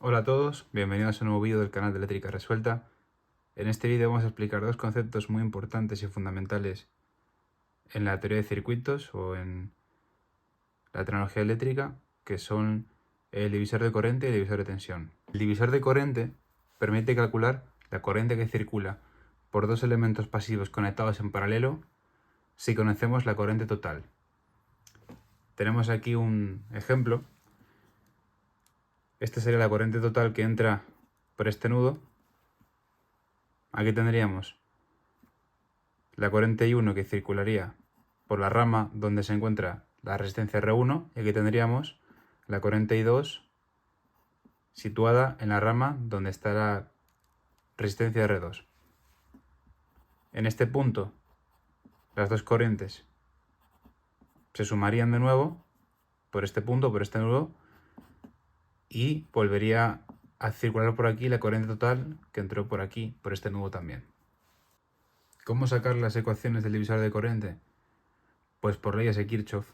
Hola a todos, bienvenidos a un nuevo vídeo del canal de Eléctrica Resuelta. En este vídeo vamos a explicar dos conceptos muy importantes y fundamentales en la teoría de circuitos o en la tecnología eléctrica, que son el divisor de corriente y el divisor de tensión. El divisor de corriente permite calcular la corriente que circula por dos elementos pasivos conectados en paralelo si conocemos la corriente total. Tenemos aquí un ejemplo. Esta sería la corriente total que entra por este nudo. Aquí tendríamos la corriente I1 que circularía por la rama donde se encuentra la resistencia R1, y aquí tendríamos la corriente I2 situada en la rama donde está la resistencia R2. En este punto, las dos corrientes se sumarían de nuevo por este punto, por este nudo, y volvería a circular por aquí la corriente total que entró por aquí, por este nudo también. ¿Cómo sacar las ecuaciones del divisor de corriente? Pues por leyes de Kirchhoff.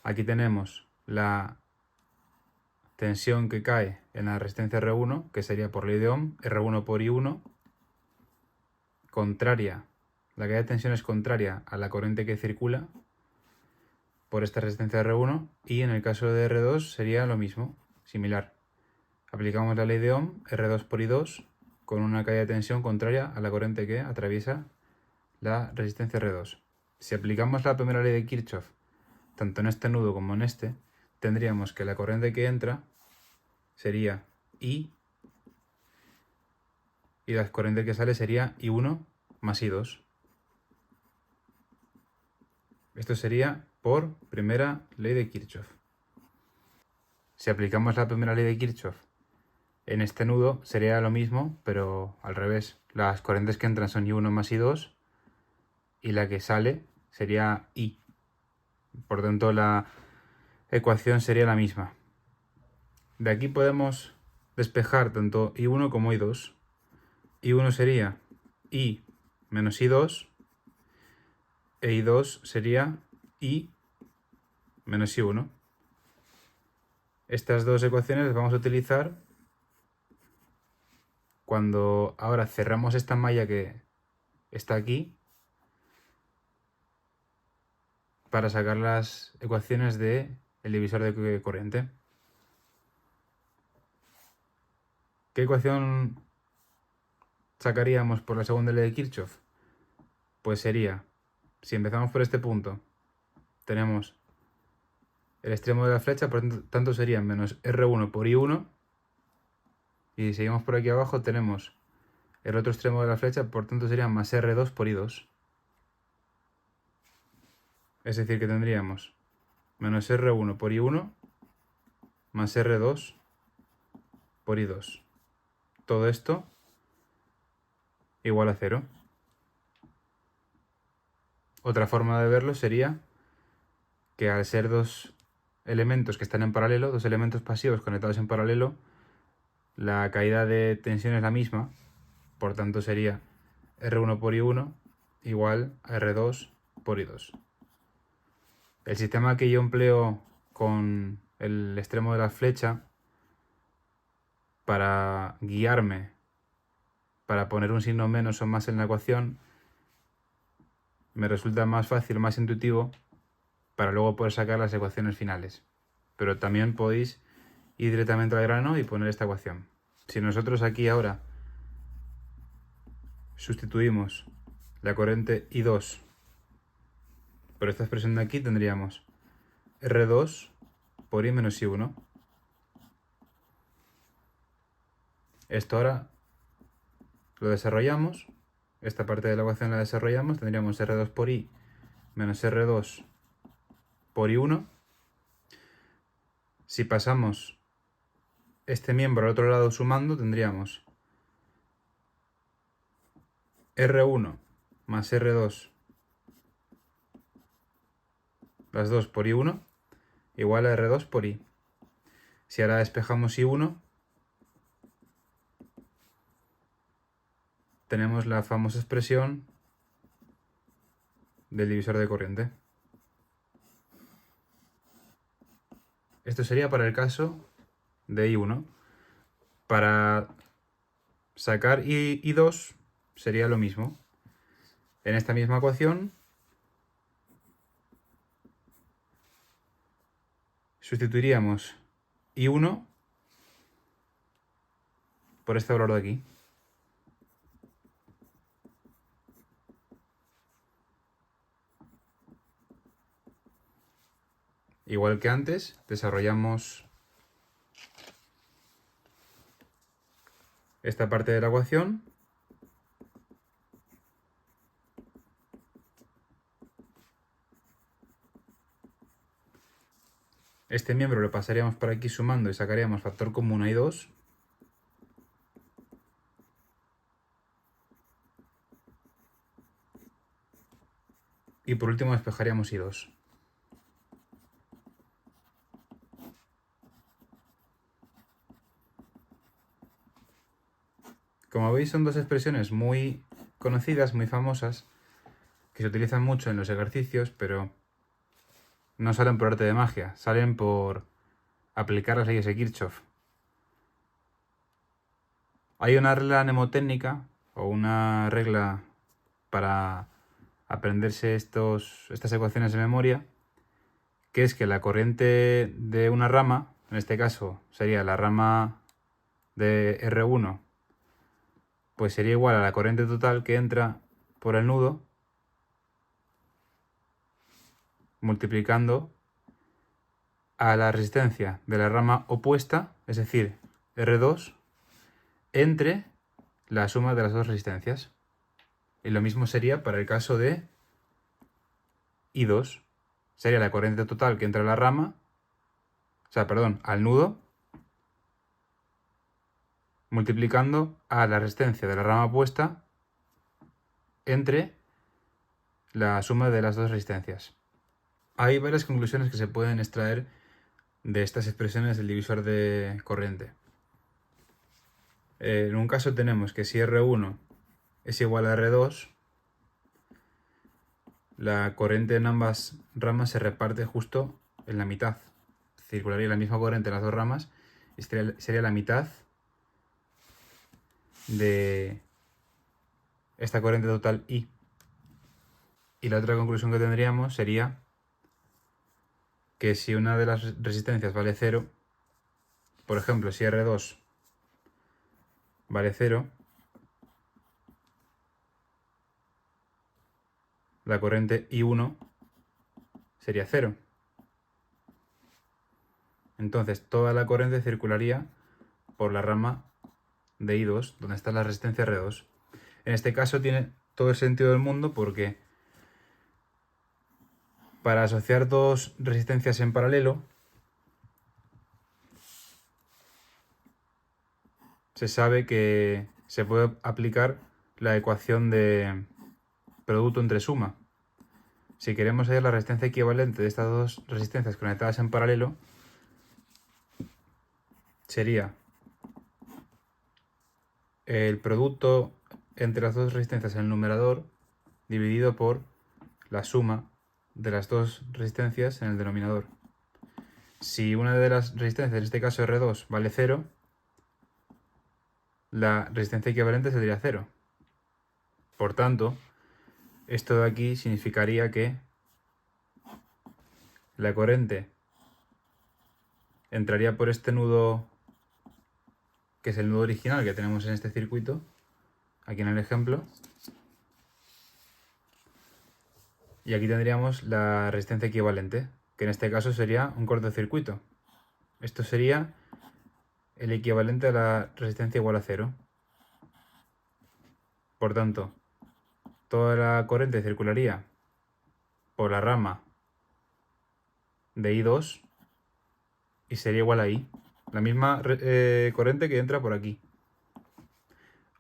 Aquí tenemos la tensión que cae en la resistencia R1, que sería por ley de Ohm, R1 por I1, contraria, la caída de tensión es contraria a la corriente que circula por esta resistencia R1, y en el caso de R2 sería lo mismo, similar. Aplicamos la ley de Ohm, R2 por I2, con una caída de tensión contraria a la corriente que atraviesa la resistencia R2. Si aplicamos la primera ley de Kirchhoff, tanto en este nudo como en este, tendríamos que la corriente que entra sería I, y la corriente que sale sería I1 más I2. Esto sería por primera ley de Kirchhoff. Si aplicamos la primera ley de Kirchhoff en este nudo, sería lo mismo, pero al revés. Las corrientes que entran son I1 más I2 y la que sale sería I. Por tanto, la ecuación sería la misma. De aquí podemos despejar tanto I1 como I2. I1 sería I menos I2 e I2 sería I menos I1. Estas dos ecuaciones las vamos a utilizar cuando ahora cerramos esta malla que está aquí para sacar las ecuaciones del divisor de corriente. ¿Qué ecuación sacaríamos por la segunda ley de Kirchhoff? Pues sería, si empezamos por este punto, tenemos el extremo de la flecha, por tanto sería menos R1 por I1, y si seguimos por aquí abajo tenemos el otro extremo de la flecha, por tanto sería más R2 por I2. Es decir, que tendríamos menos R1 por I1 más R2 por I2. Todo esto igual a 0. Otra forma de verlo sería que al ser dos elementos que están en paralelo, dos elementos pasivos conectados en paralelo, la caída de tensión es la misma, por tanto sería R1 por I1 igual a R2 por I2. El sistema que yo empleo con el extremo de la flecha para guiarme, para poner un signo menos o más en la ecuación, me resulta más fácil, más intuitivo, para luego poder sacar las ecuaciones finales. Pero también podéis ir directamente al grano y poner esta ecuación. Si nosotros aquí ahora sustituimos la corriente I2 por esta expresión de aquí, tendríamos R2 por I menos I1. Esto ahora lo desarrollamos, esta parte de la ecuación la desarrollamos, tendríamos R2 por I menos R2 por I1. Si pasamos este miembro al otro lado sumando, tendríamos R1 más R2, las dos por I1, igual a R2 por I. Si ahora despejamos I1, tenemos la famosa expresión del divisor de corriente. Esto sería para el caso de I1. Para sacar I2 sería lo mismo. En esta misma ecuación sustituiríamos I1 por este valor de aquí. Igual que antes, desarrollamos esta parte de la ecuación. Este miembro lo pasaríamos por aquí sumando y sacaríamos factor común I2. Y por último despejaríamos I2. Como veis, son dos expresiones muy conocidas, muy famosas, que se utilizan mucho en los ejercicios, pero no salen por arte de magia, salen por aplicar las leyes de Kirchhoff. Hay una regla mnemotécnica o una regla para aprenderse estas ecuaciones de memoria, que es que la corriente de una rama, en este caso sería la rama de R1, pues sería igual a la corriente total que entra por el nudo multiplicando a la resistencia de la rama opuesta, es decir, R2, entre la suma de las dos resistencias. Y lo mismo sería para el caso de I2. Sería la corriente total que entra a la rama, al nudo, multiplicando a la resistencia de la rama opuesta entre la suma de las dos resistencias. Hay varias conclusiones que se pueden extraer de estas expresiones del divisor de corriente. En un caso tenemos que si R1 es igual a R2, la corriente en ambas ramas se reparte justo en la mitad. Circularía la misma corriente en las dos ramas y sería la mitad de esta corriente total I. Y la otra conclusión que tendríamos sería que si una de las resistencias vale 0, por ejemplo, si R2 vale 0, la corriente I1 sería 0. Entonces toda la corriente circularía por la rama de I2, donde está la resistencia R2. En este caso tiene todo el sentido del mundo porque para asociar dos resistencias en paralelo se sabe que se puede aplicar la ecuación de producto entre suma. Si queremos hallar la resistencia equivalente de estas dos resistencias conectadas en paralelo, sería el producto entre las dos resistencias en el numerador dividido por la suma de las dos resistencias en el denominador. Si una de las resistencias, en este caso R2, vale 0, la resistencia equivalente sería 0. Por tanto, esto de aquí significaría que la corriente entraría por este nudo, que es el nudo original que tenemos en este circuito, aquí en el ejemplo, y aquí tendríamos la resistencia equivalente, que en este caso sería un cortocircuito. Esto sería el equivalente a la resistencia igual a 0. Por tanto, toda la corriente circularía por la rama de I2 y sería igual a I. La misma corriente que entra por aquí.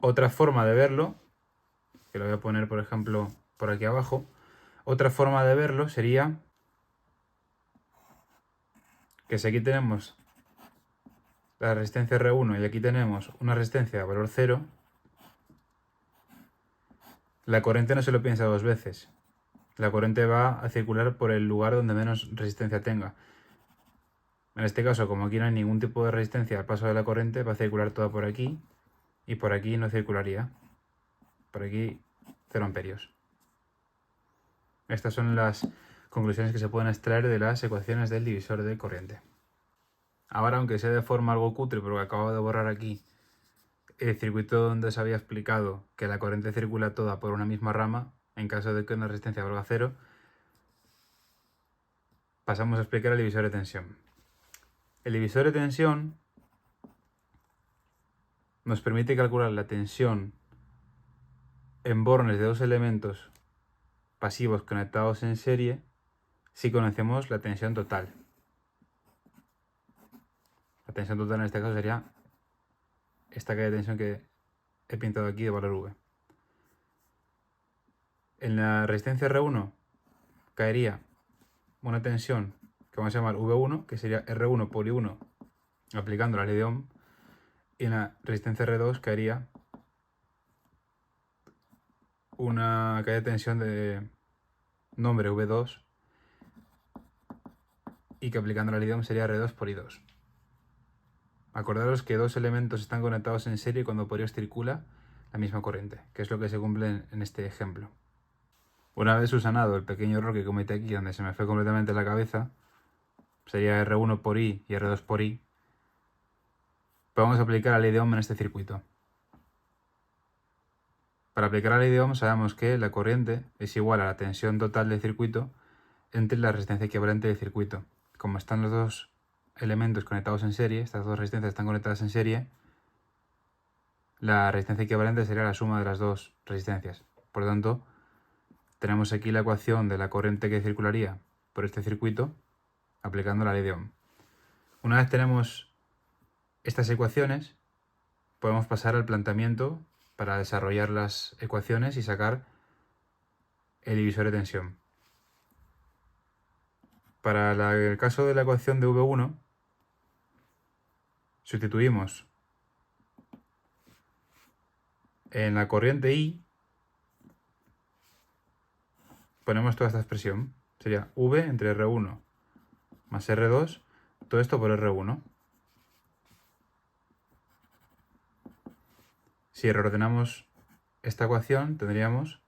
Otra forma de verlo, que lo voy a poner por ejemplo por aquí abajo, otra forma de verlo sería que si aquí tenemos la resistencia R1 y aquí tenemos una resistencia de valor 0, la corriente no se lo piensa dos veces. La corriente va a circular por el lugar donde menos resistencia tenga. En este caso, como aquí no hay ningún tipo de resistencia al paso de la corriente, va a circular toda por aquí y por aquí no circularía. Por aquí 0 amperios. Estas son las conclusiones que se pueden extraer de las ecuaciones del divisor de corriente. Ahora, aunque sea de forma algo cutre, porque acabo de borrar aquí el circuito donde os había explicado que la corriente circula toda por una misma rama, en caso de que una resistencia valga 0, pasamos a explicar el divisor de tensión. El divisor de tensión nos permite calcular la tensión en bornes de dos elementos pasivos conectados en serie si conocemos la tensión total. La tensión total en este caso sería esta caída de tensión que he pintado aquí de valor V. En la resistencia R1 caería una tensión que vamos a llamar V1, que sería R1 por I1 aplicando la ley de Ohm, y en la resistencia R2 caería una caída de tensión de nombre V2 y que aplicando la ley de Ohm sería R2 por I2. Acordaros que dos elementos están conectados en serie cuando por ellos circula la misma corriente, que es lo que se cumple en este ejemplo. Una vez subsanado el pequeño error que cometí aquí, donde se me fue completamente la cabeza, sería R1 por I y R2 por I, vamos a aplicar la ley de Ohm en este circuito. Para aplicar la ley de Ohm sabemos que la corriente es igual a la tensión total del circuito entre la resistencia equivalente del circuito. Como están los dos elementos conectados en serie, estas dos resistencias están conectadas en serie, la resistencia equivalente sería la suma de las dos resistencias. Por lo tanto, tenemos aquí la ecuación de la corriente que circularía por este circuito aplicando la ley de Ohm. Una vez tenemos estas ecuaciones, podemos pasar al planteamiento para desarrollar las ecuaciones y sacar el divisor de tensión. Para el caso de la ecuación de V1, sustituimos en la corriente I, ponemos toda esta expresión. Sería V entre R1 más R2, todo esto por R1. Si reordenamos esta ecuación, tendríamos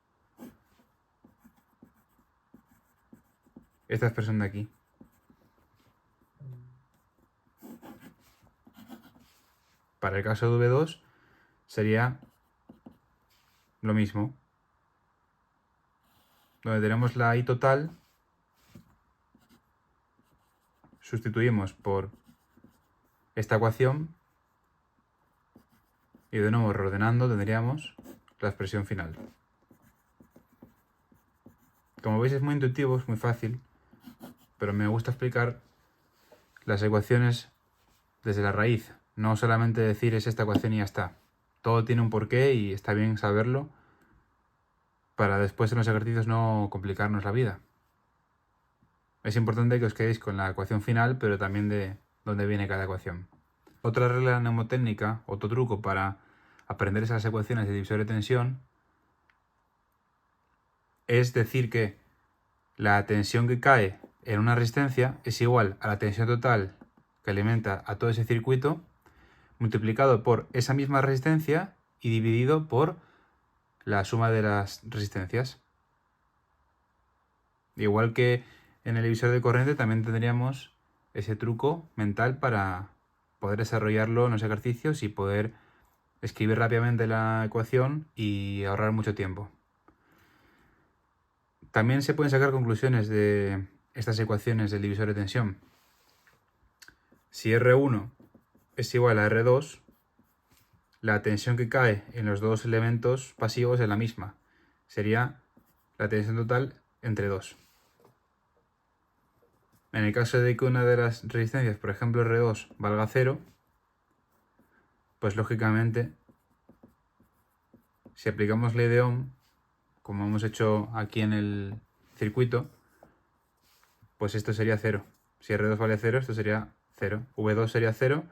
esta expresión de aquí. Para el caso de V2 sería lo mismo. Donde tenemos la I total, sustituimos por esta ecuación y de nuevo reordenando tendríamos la expresión final. Como veis es muy intuitivo, es muy fácil, pero me gusta explicar las ecuaciones desde la raíz. No solamente decir es esta ecuación y ya está. Todo tiene un porqué y está bien saberlo para después en los ejercicios no complicarnos la vida. Es importante que os quedéis con la ecuación final, pero también de dónde viene cada ecuación. Otra regla mnemotécnica, otro truco para aprender esas ecuaciones de divisor de tensión, es decir que la tensión que cae en una resistencia es igual a la tensión total que alimenta a todo ese circuito, multiplicado por esa misma resistencia y dividido por la suma de las resistencias. Igual que en el divisor de corriente también tendríamos ese truco mental para poder desarrollarlo en los ejercicios y poder escribir rápidamente la ecuación y ahorrar mucho tiempo. También se pueden sacar conclusiones de estas ecuaciones del divisor de tensión. Si R1 es igual a R2, la tensión que cae en los dos elementos pasivos es la misma. Sería la tensión total entre 2. En el caso de que una de las resistencias, por ejemplo R2, valga 0, pues lógicamente, si aplicamos ley de Ohm, como hemos hecho aquí en el circuito, pues esto sería 0. Si R2 vale 0, esto sería 0. V2 sería 0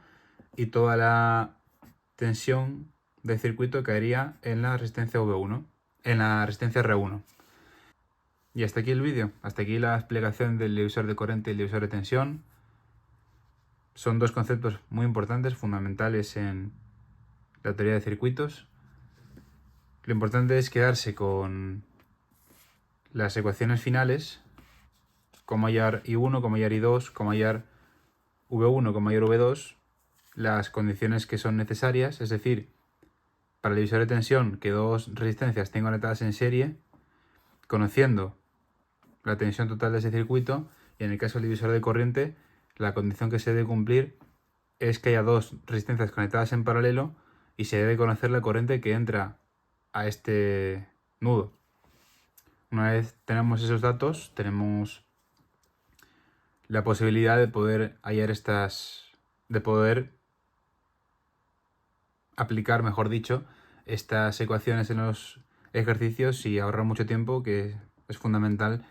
y toda la tensión del circuito caería en la resistencia V1, en la resistencia R1. Y hasta aquí el vídeo, hasta aquí la explicación del divisor de corriente y el divisor de tensión. son dos conceptos muy importantes, fundamentales en la teoría de circuitos. Lo importante es quedarse con las ecuaciones finales, con mayor I1, con mayor I2, con mayor V1, con mayor V2, las condiciones que son necesarias, es decir, para el divisor de tensión que dos resistencias estén conectadas en serie, conociendo la tensión total de ese circuito, y en el caso del divisor de corriente, la condición que se debe cumplir es que haya dos resistencias conectadas en paralelo y se debe conocer la corriente que entra a este nudo. Una vez tenemos esos datos, tenemos la posibilidad de poder hallar de poder aplicar, mejor dicho, estas ecuaciones en los ejercicios y ahorrar mucho tiempo, que es fundamental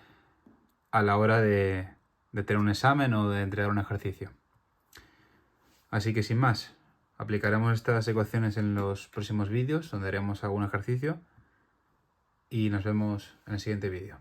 a la hora de tener un examen o de entregar un ejercicio. Así que sin más, aplicaremos estas ecuaciones en los próximos vídeos donde haremos algún ejercicio y nos vemos en el siguiente vídeo.